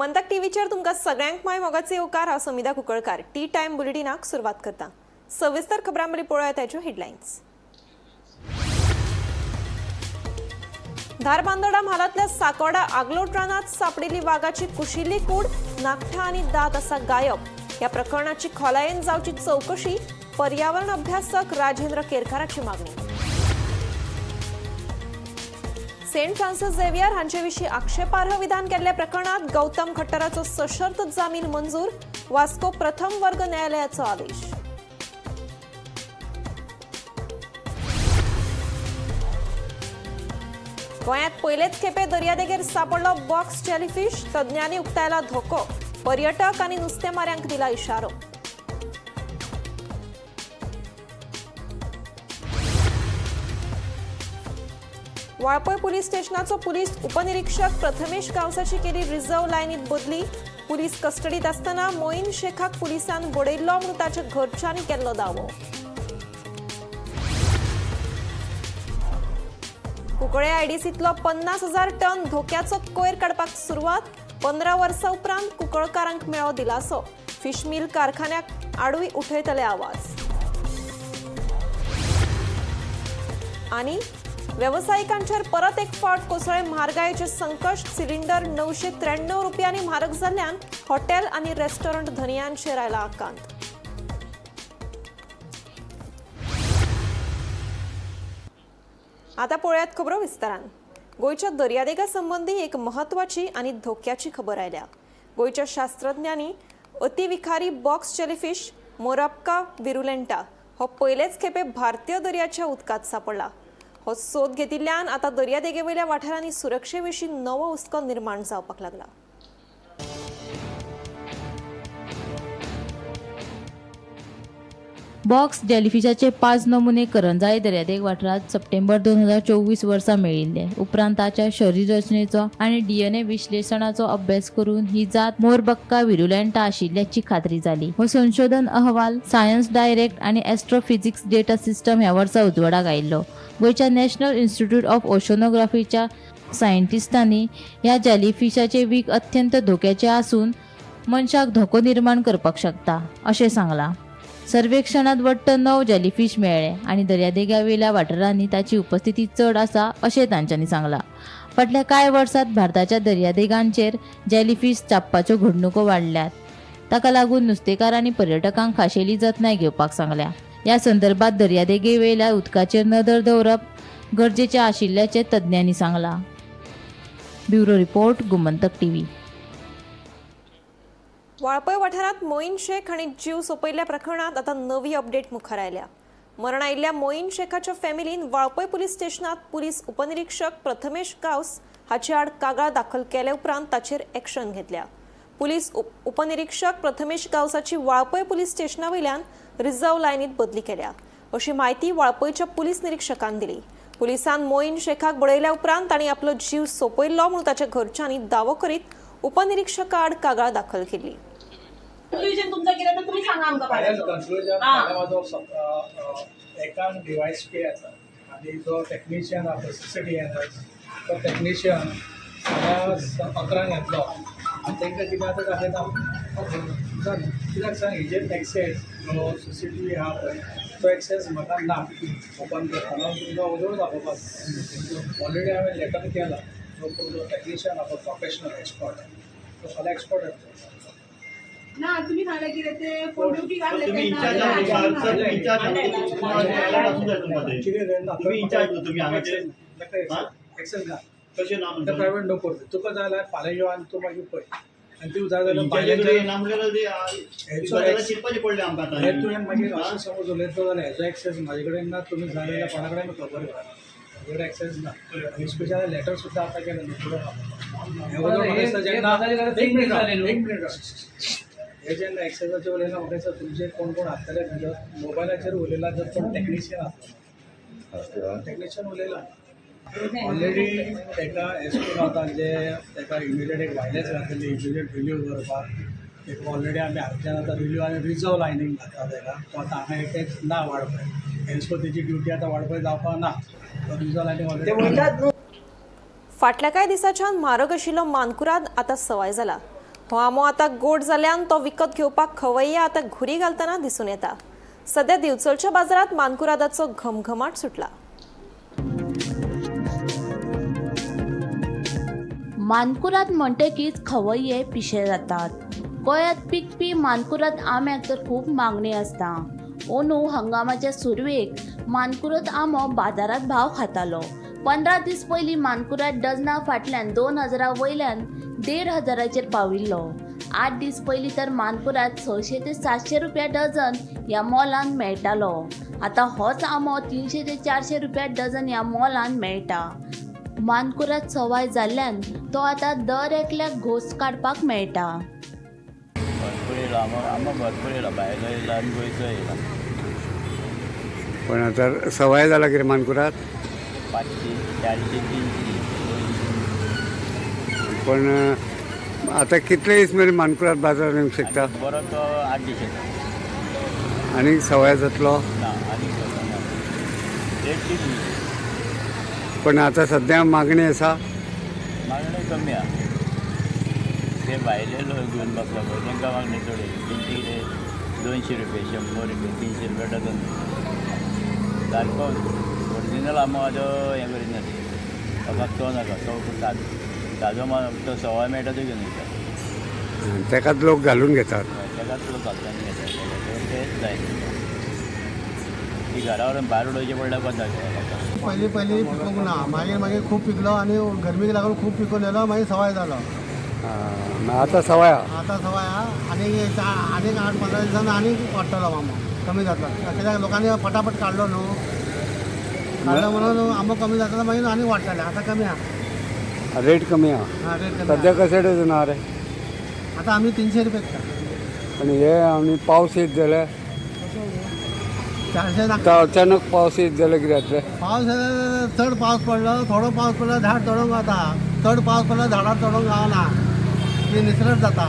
गोमंतक टीव्हीचेर तुमकां सगळ्यांक माय मोगाचे येवकार हांव समिधा कुंकळकार टी टाइम बुलेटिनाक सुरवात करता। सविस्तर खबरां मळी पळोवया ताच्यो हेडलायन्स। धारबांदोडा म्हालांतल्या साकोडा आगलोट रानात सापडिल्ली वाघाची कुशिल्ली कूड, नाखटां आनी दात आसा गायब। ह्या प्रकरणाची खोलायेन जावची चवकशी, पर्यावरण अभ्यासक राजेंद्र केरकाराची मागणी। सेंट फ्रांसिस झेवियर हांचे विशीं आक्षेपार्ह विधान केल्ल्या प्रकरणात गौतम खट्टराचो सशर्त जामीन मंजूर, वास्को प्रथम वर्ग न्यायालयाचो आदेश। गोंयांत पयलेच खेपे दर्यादेगेर सापडलो बॉक्स जेलीफिश, तज्ञांनी उक्तायला धोको, पर्यटक आनी नुस्तेमाऱ्यांक दिला इशारो। वाळपय पुलीस स्टेशनाचो पुलीस उपनिरीक्षक प्रथमेश गावसाची केली रिझर्व्ह लायनीत बदली। पुलीस कस्टडीत आसतना मोईन शेखाक पुलिसांन बडयल्लो म्हणून ताच्या घरच्यांनी केल्लो दावो। कुंकळे आयडीसीतलो 50,000 टन धोक्याचो कोयर काडपाक सुरवात, 15 वर्सां उपरांत कुंकळकारांक मेळ्ळो दिलासो। फिश मिल कारखान्याक आडूय उठयतले आवाज। आनी व्यावसायिकांचेर परत एक फावट कोसळ्ळे म्हारगायेचे संकट, सिलिंडर 993 रुपयांनी म्हारग जाल्ल्यान हॉटेल आनी रेस्टॉरंट धनियांचेर आयला आकांत। आता पळयात खबरो विस्तारान। गोयच्या दर्यादेगा संबंधी एक महत्वाची आनी धोक्याची खबर आयल्या। गोयच्या शास्त्रज्ञांनी अतिविखारी बॉक्स जेलीफिश मोराप्का विरुलेंटा हो पयलेच खेपे भारतीय दर्याच्या उदकांत सापडला। हो सोद घेतिल्ल्यान आता दर्यादेगेवयल्या वाठारांनी सुरक्षेविशीं नवो हुस्को निर्माण जावपाक लागला। बॉक्स जेलीफिशाचे 5 नमुने करंजाई दर्यादेग वाठारात सप्टेंबर 2024 वर्सा मेळिल्ले। उपरांत ताच्या शरीर रचनेचो आनी डीएनए विश्लेशणाचो अभ्यास करून ही जात मोरबक्का विरुलेंटा आशिल्ल्याची खात्री जाली। हो संशोधन अहवाल सायन्स डायरेक्ट आनी एस्ट्रोफिजिक्स डेटा सिस्टम ह्या वर्सा उजवाडाक आयिल्लो। गोयच्या नॅशनल इन्स्टिट्यूट ऑफ ओशनोग्राफीच्या सायंटिस्टांनी ह्या जेलीफिशाचे वीख अत्यंत धोक्याचे आसून मनशाक धोको निर्माण करपाक शकता अशें सांगलां। सर्वेक्षणात वट्ट 9 जेलीफिश मेळ्ळे आनी दर्यादेगावेल्या वाठारांनी ताची उपस्थिती चड आसा अशें तांच्यांनी सांगलां। फाटल्या कांय वर्सांत भारताच्या दर्यादेगांचेर जेलीफिश चाबपाच्यो घडणुको वाडल्यात। ताका लागून नुस्तेकार आनी पर्यटकांक खाशेली जतनाय घेवपाक सांगल्या। ह्या संदर्भात दर्यादेगेवेल्या उदकाचेर नदर दवरप गरजेचें आशिल्ल्याचें तज्ञांनी सांगलां। Bureau report Gomantak TV. Valpoi वाठारांत मोईन शेख हांणी जीव सोंपयल्ल्या प्रकरणात आता नवी अपडेट मुखार आयल्या। मरण आयिल्ल्या मोईन शेखाच्या फॅमिलीन वाळपय पुलीस स्टेशनात पुलीस उपनिरीक्षक प्रथमेश गावस हाचे आड कागाळ दाखल केले उपरांत ताचेर एक्शन घेतल्या। पुलीस उपनिरीक्षक प्रथमेश गावसाची वाळपय पुलीस स्टेशनावयल्यान रिझर्व्ह लायनीत बदली केल्या अशी माहिती वाळपयच्या पुलीस निरीक्षकान दिली। पुलिसांन मोईन शेखाक बडयल्या उपरांत तांणी आपलो जीव सोंपयल्लो म्हणून ताच्या घरच्यांनी दावो करीत उपनिरीक्षका आड कागाळ दाखल केली। कन्क्लूजन तुमचं केलं तर तुम्ही सांगा आमका एका डिवाइस पे आसा आनी जो टेक्निशियन आसा सीसीटीएन तो टेक्निशियन 11 येतलो आनी तांकां कितें आतां दाखयता कित्याक सांग हेजेर एक्सेस सीसीटीवी आहा पळय तो एक्सेस म्हाका ना ओपन करतना तुमकां उजवड दाखोवपाक ऑलरेडी हांवें लेटर केला जो टेक्निशियन आसा प्रोफेशनल एक्सपर्ट तो फाल्यां एक्सपर्ट येतलो ना तुम्ही सांगले की ते फोटो की काढले तुम्ही एक्सेस ना कशें नाम प्रायवेट नको तुका जाय जाल्यार फाल्यां यो आनी तूं मागीर पळय आनी तूं जाय जाल्यार चिंतपाचें पडलें आमकां आतां हे तुवें मागीर अशें समज उलयता जाल्यार हेजो एक्सेस म्हाजे कडेन ना तुमी जाय जाल्यार कोणा कडेन खबर करा म्हाजे कडेन एक्सेस ना आनी स्पेशल लेटर सुद्दां आतां केलें हे जेन्ना एक्सेसाचेर उलयना म्हाका दिसता तुमचे कोण कोण आसतले तुमच्या मोबायलाचेर उलयला जर कोण टेक्निशियन आसतलो टेक्निशियन उलयला ऑलरेडी ताका एसपी रावता जे ताका इमिडिएट एक वायलेंस घातलेली इमिडिएट रिलीव करपाक एक ऑलरेडी आमी हांगच्यान आतां रिलीव आनी रिजर्व लायनींग घातला ताका तो आतां हांगा एक ना वाडपय एन्सको तेजी ड्युटी आतां वाडपय जावपाक ना तो रिजर्व लायनींग ऑलरेडी फाटल्या कांय दिसाच्यान म्हारग आशिल्लो मानकुराद आतां सवाय जाला। हो आंबो आता गोड जाल्यान तो विकत घेवपाक खवय्या आता घुरी घालतना दिसून येता. सध्या दिवचलच्या बाजारात मानकुरादाचो घमघमाट सुटला. मानकुराद म्हणटकीच खवय्ये पिशे जातात. गोंयांत पिकपी मानकुराद आंब्याक तर खूब मागणी आसता. अंदू हंगामाच्या सुरवेक मानकुराद आंबो बाजारात भाव खातालो. 15 दीस पयलीं मानकुराद डझना फाटल्यान 2000 वयल्यान 1500 पाविल्लो. 8 दीस पयलीं तर मानकुराद 600 ते 700 रुपया डझन ह्या मोलान मेळटालो. आतां होच आंबो 300 ते 400 रुपया डझन ह्या मोलान मेळटा. मानकुराद सवाय जाल्ल्यान तो आतां दर एकल्याक घोस काडपाक मेळटा. भरपूर येयला आंबो भरपूर येयला, भायलो येयला आनी गोंयचो येयला. पण आता सवाय जाला कितें मानकुराद? 500, 400, 300. पण आता कितले दीस मेरेन मानकुराद बाजारात येवंक शकता? बरो तो 8 दीस येता. आनीक सवाय जातलो? ना आनी ना रेट ठीक न्ही. पण आता सध्या मागणी आसा? मागणी कमी आहा. ते भायले लोक घेवन बसला पळय तांकां मागणी चड. तेंची कितें 200 रुपया, 100 रुपया, 300 रुपया डझन. सारको ओरिजिनल आंबो म्हाजो हें करीत ना. ताका तो नाका, तो ताजो तो सवाय मेळटा तो घेवन वयता. तेकाच लोक घालून घेतात. तेकाच लोक घालतान घेता. तेच जाय. ती घरा व्हरून भायर उडोवचें पडल्यार बंद पयलीं पिकूंक ना, मागीर खूब पिकलो आनी गरमीक लागून खूब पिकून येयलो, मागीर सवाय जालो. आता सवाय आतां सवाय आहा आनीक 8-15 दिसान आनीक वाडटलो आंबो, कमी जातलो. कित्याक लोकांनी फटाफट काडलो न्हू, काडलो म्हणून आंबो कमी जातलो, मागीर आनीक वाडटले. आतां कमी आहा, रेट कमी आहा. रेट कमी सध्या कशें डझन आहा रे? आतां आमी 300 रुपया विकता. आनी हे आनी पावस येत जाल्यार 400 आतां अचानक पावस येत जाल्यार कितें जातलें? पावस चड पावस पडलो, थोडो पावस पडलो झाड तोडूंक जाता. चड पावस पडलो झाडार तोडूंक गावना, ती निसरट जाता.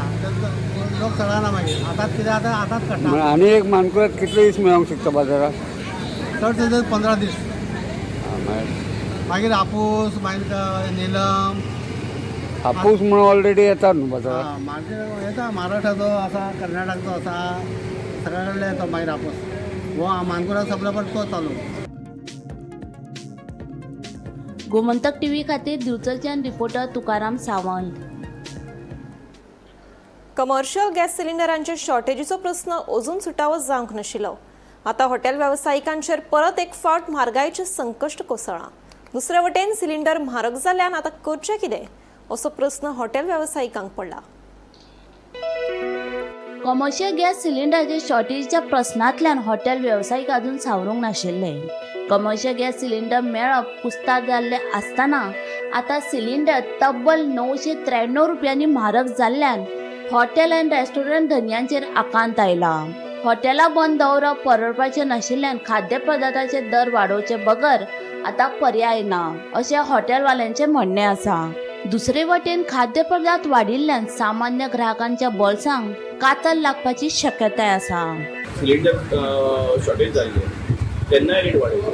लोक चडना मागीर. आतांच कितें जाता, आतांच काडटा. आनी एक मानकुराद कितले दीस मेळोंक शकता बाजारात? चडशे तर 15 दीस. मागीर मागीर हापूस, मागीर निलम. हापूस म्हणून ऑलरेडी येता न्हू बाजारात? मागीर येता, महाराष्ट्राचो आसा, कर्नाटकचो आसा, सगळ्या कडले येता मागीर हापूस. हो मानकुराद सगळो पण तो चालू. गोमंतक टीव्ही खातीर दिवचलच्यान reporter Tukaram Sawant. Commercial gas सिलिंडरांच्या शॉर्टेजीचो प्रस्न अजून सुटावो जावंक नाशिल्लो. आता हॉटेल वेवसायिकांचेर परत एक फावट म्हारगायेचें संकश्ट कोसळ्ळां. दुसरे वटेन सिलिंडर म्हारग जाल्ल्यान आता करचें कितें असो प्रस्न हॉटेल वेवसायिकांक पडला. कमर्शियल गॅस सिलिंडराच्या शॉर्टेजीच्या प्रस्नांतल्यान हॉटेल वेवसायीक अजून सावरूंक नाशिल्ले. कमर्शियल गॅस सिलिंडर मेळप कुस्तार जाल्ले आसतना आतां सिलिंडर तब्बल 993 रुपयांनी म्हारग जाल्ल्यान हॉटेल आनी रेस्टॉरंट धन्यांचेर आकांत आयला. हॉटेलां बंद दवरप परवडपाचें नाशिल्ल्यान खाद्य पदार्थाचे दर वाडोवचे बगर आतां पर्याय ना अशें हॉटेलवाल्यांचें म्हणणें आसा. दुसरे वटेन खाद्य पदार्थ वाडिल्ल्यान सामान्य ग्राहकांच्या बोल्सांक कातर लागपाची शक्यताय आसा. सिलिंडर शॉर्टेज जाल्ले तेन्नाय रेट वाडयलो,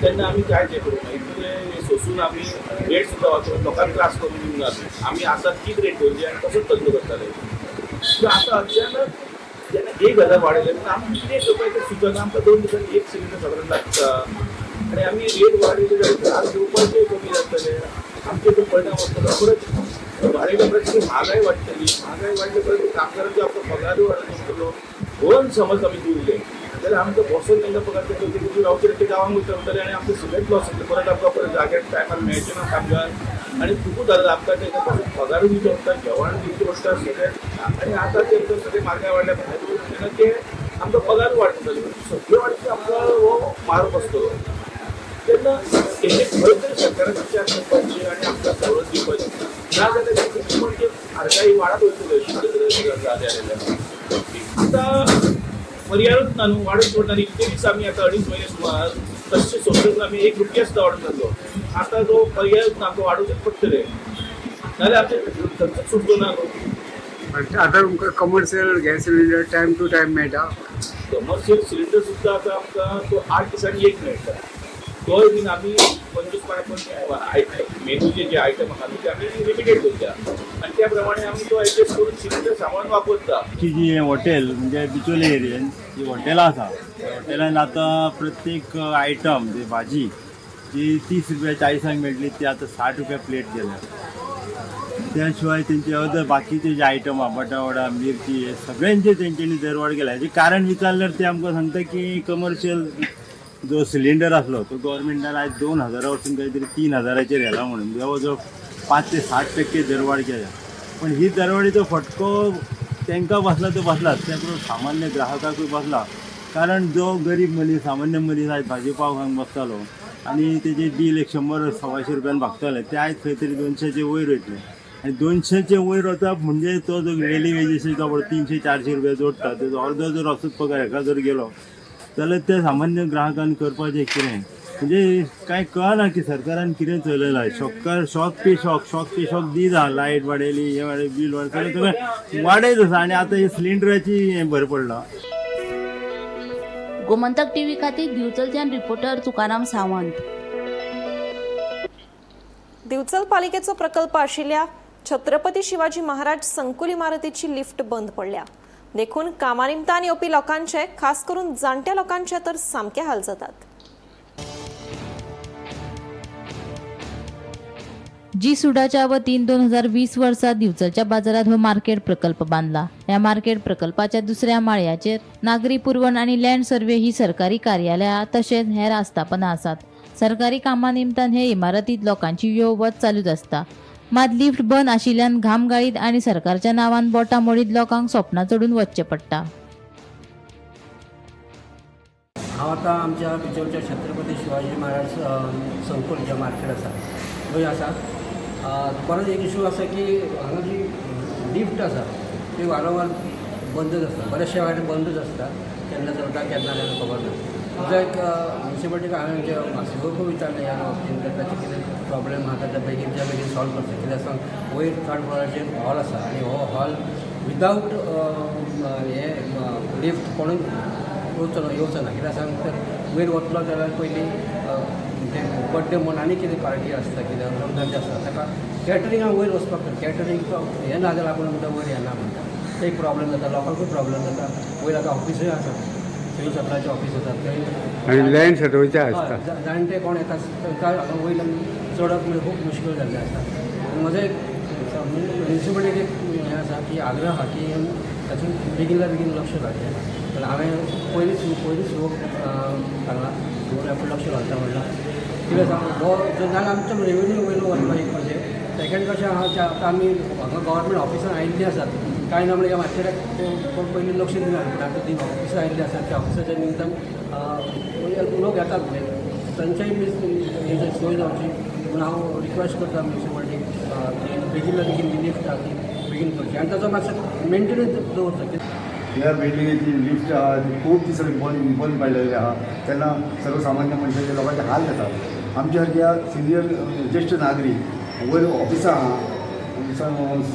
तेन्ना आमी काय ते करूं इतले सोंसून आमी रेट सुद्दां वाचून लोकांक त्रास करून दिवनात. आमी आतां तीच रेट करची आनी तसोच धंदो करताले. सो आतां अचानक जेन्ना 1000 वाडयले पूण आमी कितें करपाक तें सुचना. आमकां 2 दिसांनी एक सिलिंडर सादारण लागता आनी आमी रेट वाडयली जाल्यार त्रास घेवपाचें कमी जातले, आमचे तो परिणाम वतलो. परत वाडयल्या परत म्हारगाय वाडटली. म्हारगाय वाडले परत कामगारांचो आपलो पगारूय वाडटलो. दोन समज आमी दिवले जाल्यार आमकां बसून तांकां पगार ते रावचे ते गांवांक वयतले आनी आमकां सिमेंट लॉस जातले. परत आमकां परत जाग्यार टायमार मेळचे ना कामगार आनी खूब जाता. आमकां तांकां बसून पगारूय दिवचो पडटा, जेवण दिवचें पडटा सगळें. आनी आतां ते सगळें म्हारगाय वाडल्या भायर तेन्ना ते आमकां पगारूय वाडटले. सगळें वाडचे आमकां हो मार बसतलो. तेन्ना हेजे खंय तरी सरकारान विचार करपाची आनी आमकां सवलत दिवपाची. ना जाल्यार म्हणजे म्हारगाय वाडत वयतली जाल्यार. आतां पर्यायच ना न्हू, वाडत वता. इतके दीस आमी आतां 2.5 म्हयने सुमार तशें सोंसून आमी 1 रुपया सुद्दां वाडूंक नासलो. आतां तो पर्यायच ना, आमकां वाडोवचेच पडटले नाल्यार आमचे खर्च सुटलो ना न्हू. आतां तुमकां commercial gas cylinder time to time मेळटा? कमर्शियल सिलिंडर सुद्दां आतां आमकां तो 8 दिसांनी एक मेळटा. तोय बीन आमी 25 मेनूचे जे आयटम आहा ते आमी लिमिटेड करता आनी त्या प्रमाणे आमी तो एडजस्ट करून सिलिंडर सामान वापरता. की जी हॉटेल म्हणजे बिचोले एरियेन जी हॉटेलां आसा हॉटेलान आतां प्रत्येक आयटम जी भाजी जी 30 रुपया 40 मेळटली ती आतां 60 रुपया प्लेट केल्या. त्या शिवाय तेंचे अदर बाकीचे जे आयटम आहा बटावडा मिरची हे सगळ्यांचे तेंच्यांनी दरवाड केला. हेजें कारण विचारल्यार ते आमकां सांगता की कमर्शियल जो सिलिंडर आसलो तो गव्हर्मेंटान आयज 2000 वरसून कांय तरी 3000चेर गेला म्हणून जवळ जवळ 5 ते 60% दरवाड केल्या. पण ही दरवाडीचो फटको तांकां बसला तो बसलाच त्या बरोबर सामान्य ग्राहकाकूय बसला. कारण जो गरीब मनीस सामान्य मनीस आयज भाजी पाव खावंक बसतालो आनी तेजें बील 100-125 रुपयान भागताले ते आयज खंय तरी 200चे वयर वयतले. आनी 200चे वयर वता म्हणजे तो जो डेली वेजीस तो 300-400 रुपया जोडटा तेजो अर्दो जर असोच पगार हेका जर गेलो जाल्यार त्या सामान्य ग्राहकान करपाचें कितें म्हणजे कांय कळना की सरकारान कितें चलयलां. शॉक पे शॉक दी जा लायट वाडयली हे वाडय बील वाडय सगळें वाडयत आसा आनी आतां हे सिलिंडराची हें भर पडला. गोमंतक टीव्ही खातीर दिवचलच्यान रिपोर्टर तुकाराम सावंत. दिवचल पालिकेचो प्रकल्प आशिल्ल्या छत्रपती शिवाजी महाराज संकुल इमारतीची लिफ्ट बंद पडल्या. देखून कामानिमतान येवपी लोकांचे खास करून जाणट्या लोकांचे तर सामके हाल जातात. जी सुडाच्या वतीन 2020 वर्सा दिवचलच्या बाजारात हो मार्केट प्रकल्प बांधला. या मार्केट प्रकल्पाच्या दुसऱ्या माळ्याचेर नागरी पुरवण आणि लँड सर्वे ही सरकारी कार्यालयां तशेंच हेर आस्थापनां आसात. सरकारी कामां निमतान हे इमारतीत लोकांची यो वच चालूच आसता. मात लिफ्ट बंद आशिल्ल्यान घाम गाळीत आणि सरकारच्या नांवान बोटां मोडीत लोकांक स्वप्नां चडून वचचें पडटा. हांव आतां आमच्या बिचोलच्या छत्रपती शिवाजी महाराज संकुल जे मार्केट आसा थंय आसा. परत एक इशू आसा की हांगा जी लिफ्ट आसा ती वारंवार बंदच आसता. बरेचशे वाटेन बंदच आसता. केन्ना चलता केन्ना ना खबर ना. तुजो एक म्युनिसिपालिटीक हांवें म्हणजे मासिकोकूय विचारलें ह्या बाबतींत ताचे कितें प्रॉब्लेम आसा ते बेगीनच्या बेगीन सॉल्व करता. कित्याक सांग वयर 3rd फ्लोराचेर हॉल आसा आनी हो हॉल विदावट हे लिफ्ट कोणूय येवचो ना. कित्याक सांग तर वयर वतलो जाल्यार पयलीं बड्डे म्हूण आनी कितें पार्टी आसता कित्याक लग्नाचें आसता ताका कॅटरिंगाक वयर वचपाक कॅटरिंग हें ना जाल्यार आपूण म्हणटा वयर येना म्हणटा. ते एक प्रॉब्लेम जाता. लोकांकूय प्रॉब्लेम जाता. वयर आतां ऑफिसूय आसा सिवील सप्लायचे ऑफिस आसा थंय आणि लँड सेटलचे आसता. जाणटे कोण येता तांकां वयल्यान चडप म्हणजे खूब मुश्कील जाल्लें आसा. म्हजें एक म्युनिसिपालिटीक एक हें आसा की आग्रह आहा की तातूंत बेगिनल्या बेगीन लक्ष घालचें. जाल्यार हांवें पयलींच हांगा आपूण लक्ष घालता म्हणलां. कितें सांग हो जो नाल्यार आमच्या रेव्हेन्यू वयलो वचपा एक म्हणजे सेकेंड कशें आहा आतां आमी हांगा गव्हर्मेंट ऑफिसान आयिल्लीं आसात. कांय ना म्हणजे मार्केटाक कोण पयलीं लक्ष दिना पूण आतां तीं ऑफिसां आयिल्लीं आसात. त्या ऑफिसाच्या निमतान लोक येतात म्हणजे तांच्याय बी सोय जावची पूण हांव रिक्वेस्ट करता म्युनिसिपालिटीक की बेगिनल्या बेगीन लिफ्ट आहा ती बेगीन करची आनी ताचो मातसो मेंटेनन्स दवरता. ह्या बिल्डिंगेची लिफ्ट आहा ती खूब दीस बंद पडलेली आहा. तेन्ना सर्वसामान्य मनशाचे लोकांचे हाल जातात. आमच्या सारक्या सिनियर ज्येश्ठ नागरीक वयर ऑफिसां आहा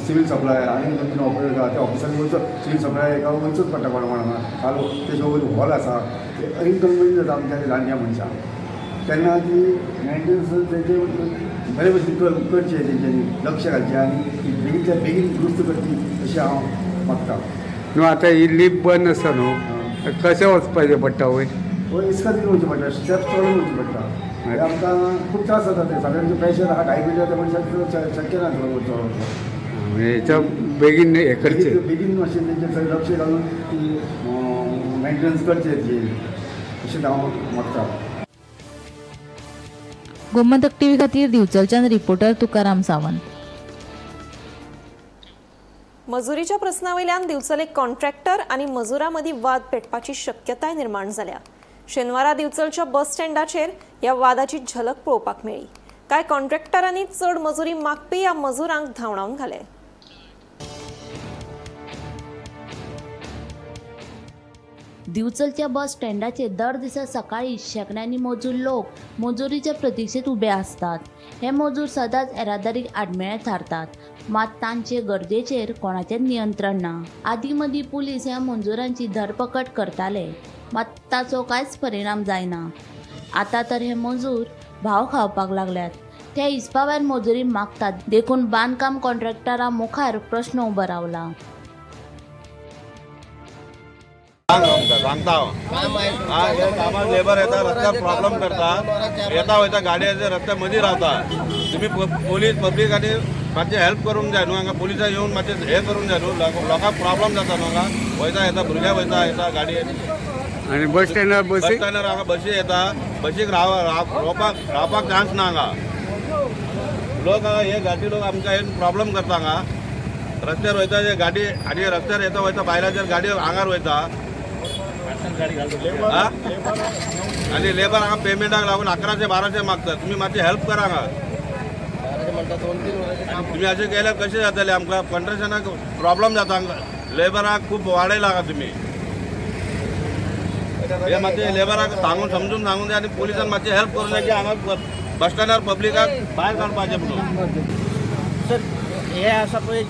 सिवील सप्लाय आनी 2-3 ऑफिस आसा त्या ऑफिसांनी वयचो सिवील सप्लाय एका वयचोच पडटा कोणा चालू तेच्या वयर हॉल आसा ते इनकन्विनियंट जाता आमच्या जाणट्या मनशांक. तेन्ना ती मेंटेनन्स तेंचे बरे भशेन करचें तेंच्यांनी लक्ष घालचें आनी बेगीनच्या बेगीन दुरुस्त करची अशें हांव मागतां. न्हू आतां ही लिफ्ट बंद आसा न्हू कशें वचपाचें पडटा वयर इसका वयचें पडटा स्टेप्स चडून वयचें पडटा. आमकां खूब त्रास जाता ते सगळ्यांचो प्रेशर आहा डायबिटीज त्या मनशाक शक्य ना चड हेच्या बेगीन हे करचें बेगीन मातशें तेंचें लक्ष घालून ती मेंटेनन्स करचें अशें हांव मागतां. गोमंतक टीव्ही खातीर दिवचलच्यान रिपोर्टर तुकाराम सावंत. मजुरीच्या प्रस्नावयल्यान दिवचल एक कॉन्ट्रॅक्टर आणि मजुरां मदीं वाद पेटपाची शक्यताय निर्माण जाल्या. शेनवारा दिवचलच्या बस स्टँडाचेर ह्या वादाची झलक पळोवपाक मेळ्ळी. कांय कॉन्ट्रॅक्टरांनी चड मजुरी मागपी ह्या मजुरांक धांवडावन घाले. दिवचलच्या बस स्टँडाचेर दर दिसा सकाळी शेकड्यांनी मजूर लोक मजुरीच्या प्रतीक्षेत उबे असतात. हे मजूर सदांच येरादारीक आडमेळे थारतात. मात तांचे गरजेचेर कोणाचेंच नियंत्रण ना. आदीं मदीं पुलीस ह्या मजुरांची धरपकड करताले मात ताचो कांयच परिणाम जायना. आता तर हे मजूर भाव खावपाक लागल्यात. ते हिसपाव्यान मजुरी मागतात देखून बांदकाम कॉन्ट्रॅक्टरा मुखार प्रश्न उबो रावला. सांगता हे कामाक लेबर येता रस्त्यार प्रॉब्लेम करता येता वयता गाडयांचे रस्त्या मदीं रावता. तुम्ही पोलीस पब्लीक आनी मातशें हेल्प करूंक जाय न्हू. हांगा पुलिसां येवन मातशें हे करूंक जाय न्हू. लोकांक प्रॉब्लेम जाता न्हू. हांगा वयता येता भुरग्यां वयता येता गाडी आणि बस स्टँडार बस बसी स्टँडार हांगा बसी येता. बसीक रावपाक चान्स ना हांगा. लोक हांगा हे गाडी लोक आमकां हे प्रॉब्लेम करता हांगा. रस्त्यार वयता जे गाडी आनी रस्त्यार येता वयता भायल्याचेर गाडी आंगार वयता आनी लेबर हांगा पेमेंटाक लागून 1100-1200 मागतात. तुमी मातशें हेल्प करा हांगा. तुमी अशें केल्यार कशें जातलें. आमकां कंट्रॅक्शनाक प्रॉब्लेम जाता. हांगा लेबराक खूब वाडयला हांगा तुमी. हे मातशें लेबराक समजून सांगून जाय आनी पुलिसान मातशें हेल्प करूं जाय की हांगा बस स्टँडार पब्लिकाक भायर काडपाचें म्हणून. सर हे असा पळय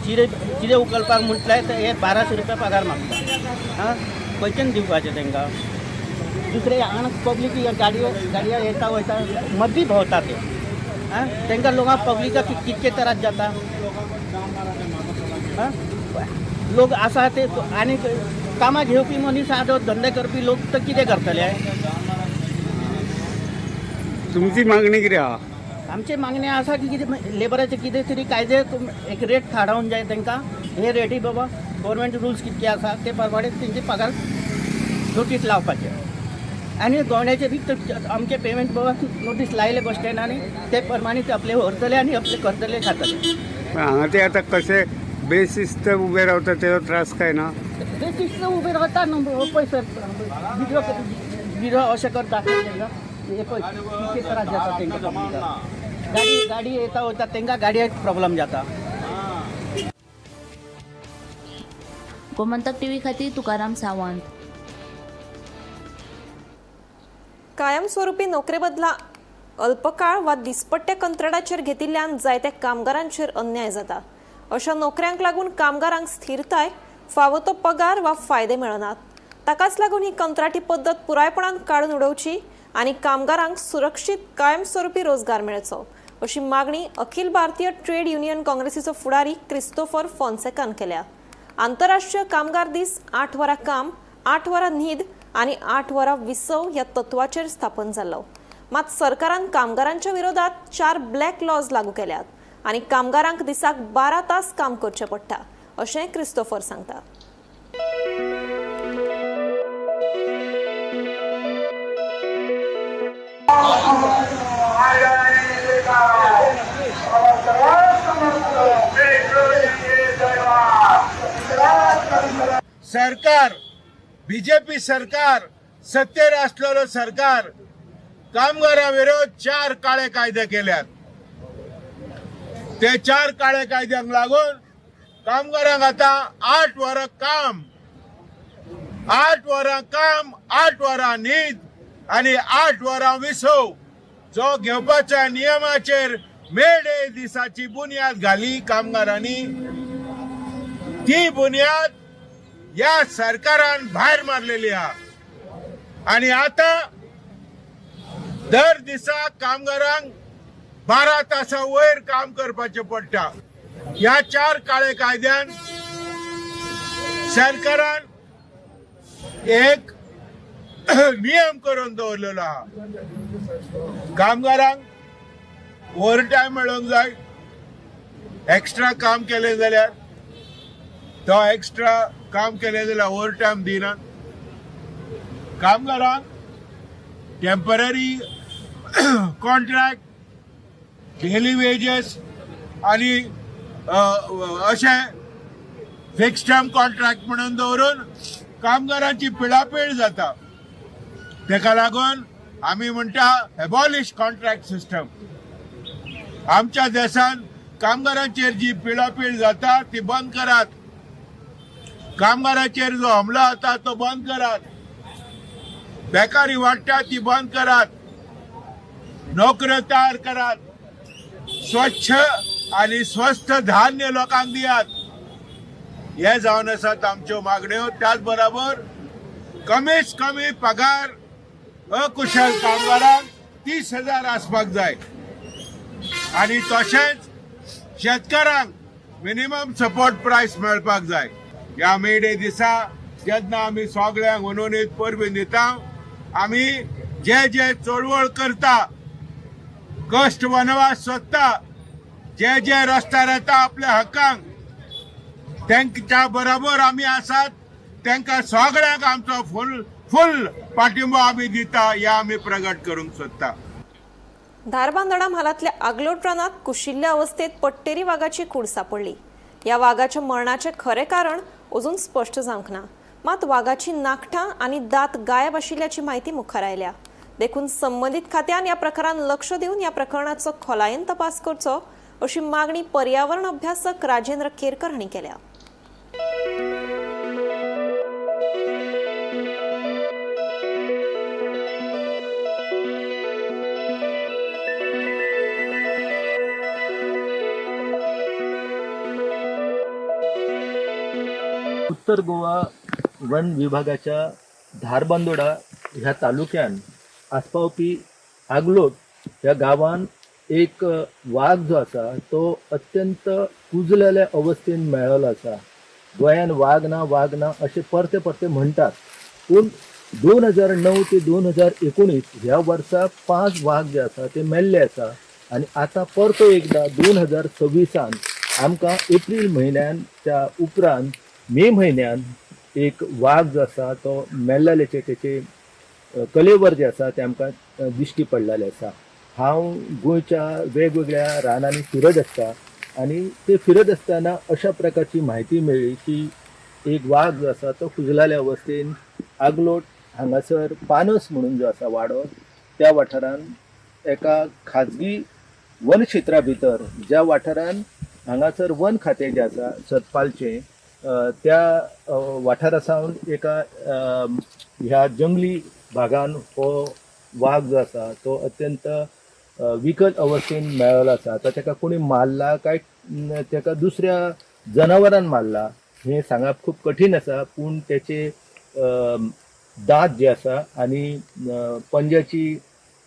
चिरे उखलपाक म्हटल्यार हे 1200 रुपया पगार मागता. हां खंयच्यान दिवपाचें तांकां. दुसरे हांगा पब्लीक गाडयो येता वयता मदीं भोंवता ते. हां तांकां लोकांक पब्लिकाक कितके त्रास जाता. हां लोक आसा ते आनी कामां घेवपी मनीस आसा धंदे करपी लोक तर कितें करतले. तुमची मागणी कितें आहा? आमची मागणी आसा की कितें लेबराचे कितें तरी कायदे एक रेट थारावन जाय तांकां. हे रेटी बाबा गव्हर्मेंट रुल्स कितके आसा ते प्रमाणे तेंचे पगार नोटीस लावपाचे. आनी गोवण्याचे बी आमचे पेमेंट बाबा नोटीस लायले बस स्टँडांनी ते प्रमाणे ते आपले व्हरतले आनी आपले करतले खातले. हांगा ते आतां कशें बेशिस्त उबे रावता तेजो त्रास काय ना? ते तिसरे उबे रावता न्हू पयस बिरो अशें करता तांकां. हे पळय कितके त्रास जाता तांकां. गाडी येता वयता तांकां गाडयेक प्रॉब्लेम जाता. गोमंतक टीव्ही खातीर तुकाराम सावंत. कायमस्वरुपी नोकरे बदला अल्पकाळ वा दिसपट्ट्या कंत्राटाचेर घेतिल्ल्यान जायत्या कामगारांचेर अन्याय जाता. अशा नोकऱ्यांक लागून कामगारांक स्थिरताय, फावो तो पगार वा फायदे मेळनात. ताकाच लागून ही कंत्राटी पद्दत पुरायपणान काडून उडोवची आनी कामगारांक सुरक्षीत कायमस्वरुपी रोजगार मेळचो अशी मागणी अखिल भारतीय ट्रेड युनियन काँग्रेसीचो फुडारी क्रिस्तोफर फॉन्सेकान केल्या. आंतरराष्ट्रीय कामगार दीस 8 वरां काम, 8 वरां न्हीद आनी 8 वरां विसव ह्या तत्वाचेर स्थापन जाल्लो. मात सरकारान कामगारांच्या विरोधात 4 ब्लॅक लॉज लागू केल्यात आनी कामगारांक दिसाक 12 तास काम करचें पडटा अशें क्रिस्तोफर सांगता. सरकार बीजेपी सरकार सत्तेर असलेलं सरकार कामगारांविरोध 4 काळे कायदे केल्यात. ते 4 काळे कायद्यांक लागून कामगारांक आता 8 वरां काम, 8 वरां काम, 8 वरां न्हीद आणि 8 वरां विसव जो घेवपाच्या नियमाचेर मे डे दिसाची बुन्याद घाली कामगारांनी. ती बुन्याद या सरकारान भायर मारलेली आहा आणि आता दर दिसा कामगारांक 12 तासां वयर काम करपाचें पडटा. ह्या 4 काळे कायद्यान सरकारान एक नियम करून दवरलेलो आहा. कामगारांक ओव्हर टायम मेळोंक जाय. एक्स्ट्रा काम केलें जाल्यार तो एक्स्ट्रा काम केलें जाल्यार ओव्हर टायम दिनात. कामगारांक टेम्पररी कॉन्ट्रॅक्ट, डेली वेजेस आणि अशे फिक्स टर्म कॉन्ट्रॅक्ट म्हणून दवरून कामगारांची पिळापीळ जाता. तेका लागून आमी म्हणटा एबॉलिश कॉन्ट्रॅक्ट सिस्टम. आमच्या देशान कामगारांचेर जी पिळापीळ जाता ती बंद करात. कामगारांचेर जो हमलो जाता तो बंद करात. बेकारी वाडटा ती बंद करात. नोकऱ्यो तयार करात. स्वच्छ आणि स्वस्थ धान्य लोकांक दियात. हे जावन आसात आमच्यो मागण्यो. त्याच बरोबर कमीच कमी पगार अकुशल कामगारांक 30,000 आसपाक जाय आणि तशेंच शेतकारांक मिनिमम सपोर्ट प्रायस मेळपाक जाय. ह्या मे डे दिसा जेन्ना आमी सगळ्यांक मनोनीत परबीं दिता, आमी जे जे चळवळ करता, कश्ट वनवास सोदता, जे जे रस्त्यार येता आपल्या हक्कांक, त्यांच्या बरोबर आमी आसात. तांकां सगळ्यांक आमचो फुल पाठिंबो आमी दिता हे आमी प्रगट करूंक सोदता. धारबांदोडा म्हालांतल्या आगलोट रानात कुशिल्ल्या अवस्थेत पट्टेरी वाघाची कूड सापडली. या वाघाच्या मरणाचे खरे कारण अजून स्पष्ट जावंक ना. मात वाघाची नाखटां आणि दात गायब आशिल्ल्याची माहिती मुखार आयल्या. देखून संबंधित खात्यान या प्रकारान लक्ष दिवन या प्रकरणाचो खोलायेन तपास करचो अशी मागणी पर्यावरण अभ्यासक राजेंद्र केरकर हांणी केल्या. उत्तर गोवा वन विभागाच्या धारबांदोडा ह्या तालुक्यान आसपावपी आगलोट ह्या गांवान एक वाघ जो आसा तो अत्यंत कुजलेल्या अवस्थेन मेळ्ळो आसा. गोंयान वाघ ना अशें परते परते म्हणटात, पूण 2009 ते 2019 ह्या वर्सा 5 वाघ जे आसा ते मेल्ले आसा. आनी आतां परतो एकदा 2026 आमकां एप्रील म्हयन्याच्या उपरांत मे म्हयन्यान एक वाघ जो आसा तो मेल्लेचे तेचे कलेवर जे आसा ते आमकां दिश्टी पडलेले आसा. हांव गोंयच्या वेगवेगळ्या रानांनी फिरत आसता आनी ते फिरत आसतना अशा प्रकारची म्हायती मेळ्ळी की एक वाघ जो आसा तो कुजलेल्या अवस्थेन आगलोट हांगासर पानस म्हणून जो आसा वाडो, त्या वाठारान एका खाजगी वन क्षेत्रा भितर, ज्या वाठारान हांगासर वन खातें जें आसा सतपालचें, त्या वाठारा सावन एका ह्या जंगली भागान हो वाघ जो आसा तो अत्यंत विकट अवस्थेन मेळ्ळो आसा. आता ताका कोणी मारला काय ताका दुसऱ्या जनावरान मारला हें सांगप खूब कठीण आसा, पूण त्याचे दांत जे आसा आनी पंजाची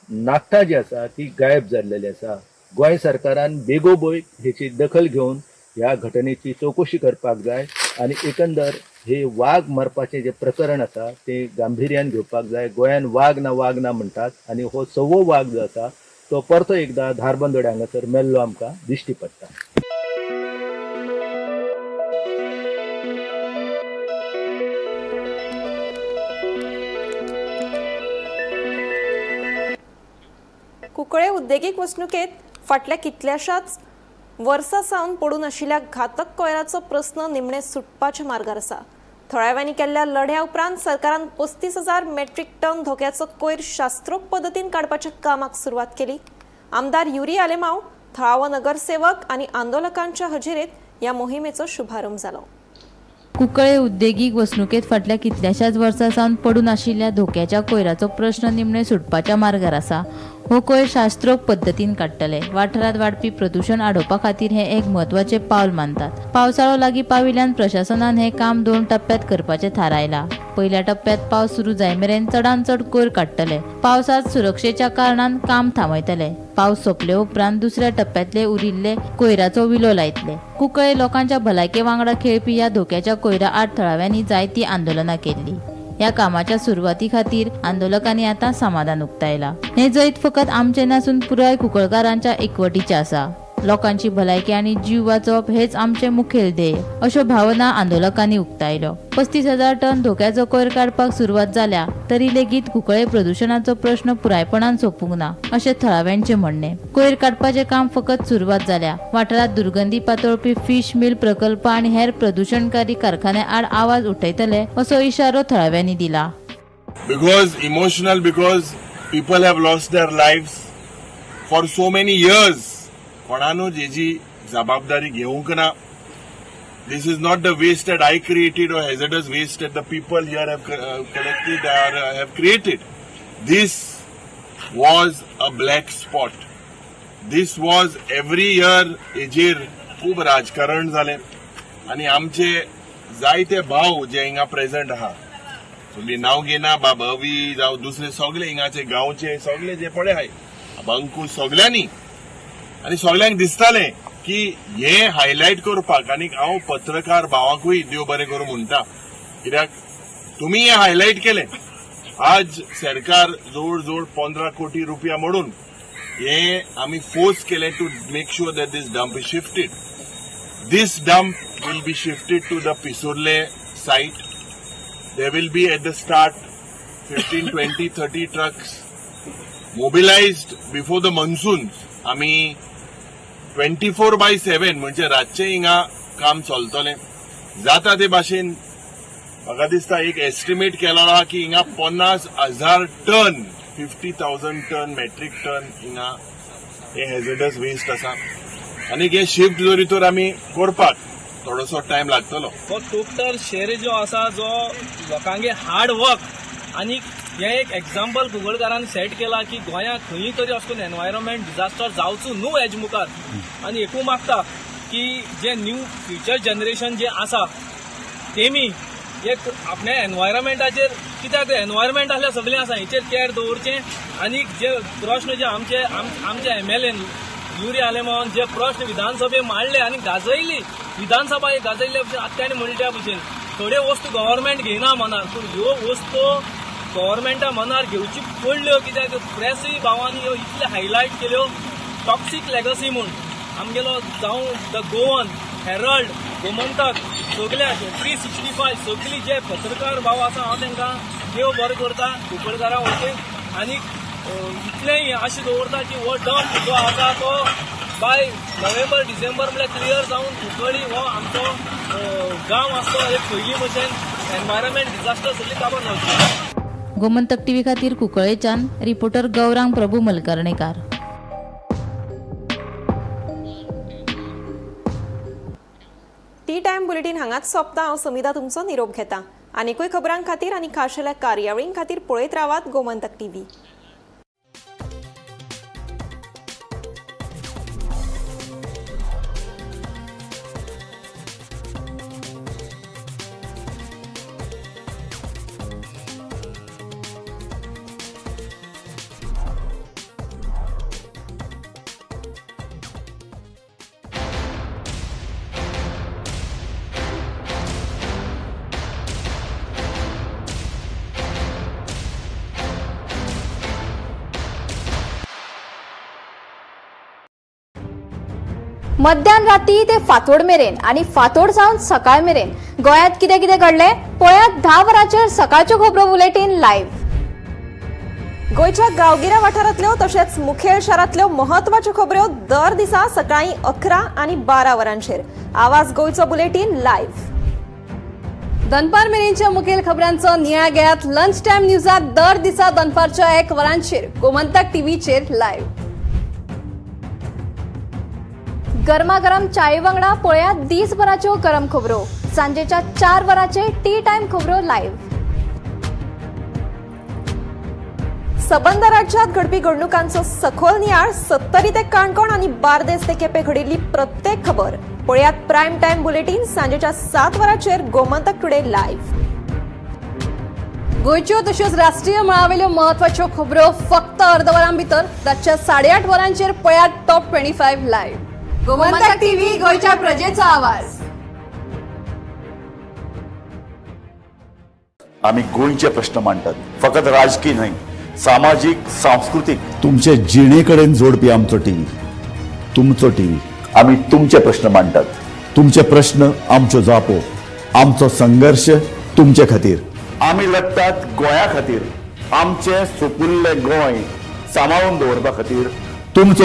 नाखटां जी आसा ती गायब जाल्लेली आसा. गोंय सरकारान बेगोबेग हेची दखल घेवन ह्या घटनेची चवकशी करपाक जाय आनी एकंदर हे वाघ मरपाचें जे प्रकरण आसा ते गांभीर्यान घेवपाक जाय. गोंयान वाघ ना म्हणटात आनी हो 6वो वाघ जो आसा तो परतो एकदा धारबांदोड्या हांगासर मेल्लो आमकां दिश्टी पडटा. कुंकळे उद्देगीक वसणुकेत फाटल्या कितल्याशाच वर्सां सावन पडून आशिल्ल्या घातक कोयराचो प्रस्न निमणे सुटपाच्या मार्गार आसा. थळाव्यांनी केल्ल्या लढ्या उपरांत सरकारान 35,000 मेट्रीक टन धोक्याचो कोयर शास्त्रोक्त पद्दतीन काडपाच्या कामाक सुरवात केली. आमदार युरी आलेमांव, थळावो नगरसेवक आनी आंदोलकांच्या हजेरेत ह्या मोहिमेचो शुभारंभ जालो. कुंकळे उद्देगीक वसणुकेत फाटल्या कितल्याशाच वर्सां सावन पडून आशिल्ल्या धोक्याच्या कोयराचो प्रश्न निमणे सुटपाच्या मार्गार आसा. हो कोयर शास्त्रोक्त पद्दतीन काडटले. वाठारांत वाडपी प्रदूषण आडोवपा खातीर हें एक म्हत्वाचें पावल मानतात. पावसाळो लागीं पाविल्ल्यान प्रशासनान हें काम 2 टप्प्यांत करपाचें थारायलां. पयल्या टप्प्यांत पावस सुरू जाय मेरेन चडांत चड कोयर काडटले. पावसांत सुरक्षेच्या कारणान काम थांबयतले. पावस सोंपले उपरांत दुसऱ्या टप्प्यांतले उरिल्ले कोयराचो विलो लायतले. कुंकळे लोकांच्या भलायके वांगडा खेळपी ह्या धोक्याच्या कोयरा आड थळाव्यांनी जायतीं आंदोलनां केल्लीं. ह्या कामाच्या सुरवाती खातीर आंदोलकांनी आतां समाधान उक्तायलां. हें जैत फकत आमचें नासून पुराय कुंकळकारांच्या एकवटीचें आसा. लोकांची भलायकी आनी जीव वाचोवप हेच आमचें मुखेल ध्येय अश्यो भावना आंदोलकांनी उक्तायल्यो. 35,000 टन धोक्याचो कोयर काडपाक सुरवात जाल्या तरी लेगीत कुंकळे प्रदूषणाचो प्रश्न पुरायपणान सोंपूंक ना अशें थळाव्यांचें म्हणणें. कोयर काडपाचें काम फकत सुरवात जाल्या. वाठारांत दुर्गंधी पातळपी फिश मिल प्रकल्प आनी हेर प्रदूषणकारी कारखान्या आड आवाज उठयतले असो इशारो थळाव्यांनी दिला. because people have lost their lives for so many years. कोणानो जेजी जबाबदारी घेवंक ना. This is not the waste that I created or hazardous waste that the people here have collected or have created. This was a black spot. This was every year हेजेर खूब राजकारण जालें आनी आमचे जायते भाव जे हिंगा प्रेझेंट आहा सगळी नाव घेना बाबवी जावं दुसरे सगळे हिंगाचे गांवचे सगळे जे पडे हाय अंकूश सगळ्यांनी आनी सगळ्यांक दिसताले की हे हायलायट करपाक आनी हांव पत्रकार भावाकूय देव बरें करूं म्हणटा कित्याक तुमी हे हायलायट केले आज सरकार जवळ जवळ 15 कोटी रुपया मोडून हे आमी फोर्स केले to make sure that this dump is shifted. This dump will be shifted to the Pissurlem site. There will be at the start 15, 20, 30 trucks mobilized before the monsoons. आमी 24/7 म्हणजे रातचे हिंगा काम चलतले. जाता ते भाशेन म्हाका दिसता एक एस्टिमेट केलो आहा की हिंगा 50,000 टन 50,000 टन मेट्रीक टन हिंगा हे हेझर्डस वेस्ट आसा आनी हे शिफ्ट जरी तर आमी करपाक थोडोसो टायम लागतलो. तो टोटल शेअर जो आसा जो लोकांगे हार्ड वर्क आनी हे एक एक्झाम्पल कुंकळकारान सेट केला की गोंयांत खंय तरी असो एनवायरमेंट डिजास्टर जावचो न्हू हेज मुखार. आनी एकू मागता की जे न्यू फ्युचर जनरेशन जे आसा तेमी एक आपल्या एनवायरमेंटाचेर कित्याक एनवायरमेंट आसल्यार सगळें आसा हेचेर केअर दवरचें. आनी जे प्रश्न जे आमचे MLAन युरी आलेमोन जे प्रश्न विधानसभे मांडले आनी गाजयली विधानसभा एक गाजयल्ले भशेन आत्यानी म्हणल्या भशेन थोड्यो वस्तू गव्हर्मेंट घेयना मनार पूण ह्यो वस्तू गव्हर्मेंटा मनार घेवची पडल्यो कित्याक प्रेसूय भावांनी ह्यो इतले हायलायट केल्यो. टॉक्सीक लेगसी म्हूण आमगेलो जावं द गोवन हेरल्ड गोमंतक सगळ्या 365 सगळी जे पत्रकार भाव आसा हांव तांकां देव बरें करता कुंकळकारां वटेन आनी इतलेंय अशें दवरता की हो डंप जो आसा तो बाय नोव्हेंबर डिसेंबर म्हळ्यार क्लियर जावन कुंकळी हो आमचो गांव आसतो एक पयलीं भशेन एनवायरमेंट डिजास्टर सगळी काबार जावची. गोमंतक टीव्ही खातीर कुंकळेच्यान रिपोर्टर गौरांग प्रभू मलकर्णेकार. टी टायम बुलेटिन हांगाच सोंपता. हांव समिता तुमचो निरोप घेता. आनीकूय खबरां खातीर आनी खाशेल्या कार्यावळीं खातीर पळयत रावात गोमंतक टीव्ही. मध्यान राती ते फातोड मेरेन आणि फातोड सावन सकाळ मेरेन गोयात कितें कितें घडले पळयात 10 वरांचेर सकाळच्यो खबरो बुलेटिन लायव्ह. गोयच्या गांवगिऱ्या वाठारांतल्यो तशेंच मुखेल शारांतल्यो महत्वाच्यो खबरो दर दिसा सकाळीं 11 आनी 12 वरांचेर. आवाज गोयचो बुलेटिन लायव्ह. दनपार मेरेनच्या मुखेल खबरांचो नियाळ घेयात लंच टायम न्यूजात दर दिसा दनपारच्या 1 वरांचेर गोमंतक टीव्हीचेर लायव्ह. गरमागरम चाये वांगडा पळयात दिसभराच्यो गरम खबरो. सांजेच्या 4 वरांचेर टी टायम खबरो लायव्ह. सबंद राज्यात घडपी घडणुकांचो सखोल नियाळ 70 ते काणकोण आनी बार्देस ते केपें घडिल्ली प्रत्येक खबर पळयात प्रायम टायम बुलेटिन सांजेच्या 7 वरांचेर गोमंतक टुडे लायव्ह. गोयच्यो तशेंच राष्ट्रीय मळावेल्यो महत्वाच्यो खबरो फक्त अर्दवरां भितर रातच्या 8:30 वरांचेर पळयात टॉप 25 लायव्ह. गोमंतक टीव्ही गोयच्या प्रजेचो आवाज. आम्ही गोंयचे प्रश्न मांडटात फकत राजकीय न्हय सामाजीक सांस्कृतिक तुमचे जिणेकडेन जोडपी आमचो टीव्ही तुमचो टीव्ही. आम्ही तुमचे प्रश्न मांडटात तुमचे प्रश्न आमच्यो जापो आमचो संघर्श तुमचे खातीर. आम्ही लढटात गोंया खातीर आमचे सोपुल्ले गोंय सांबाळून दवरपा खातीर तुमचो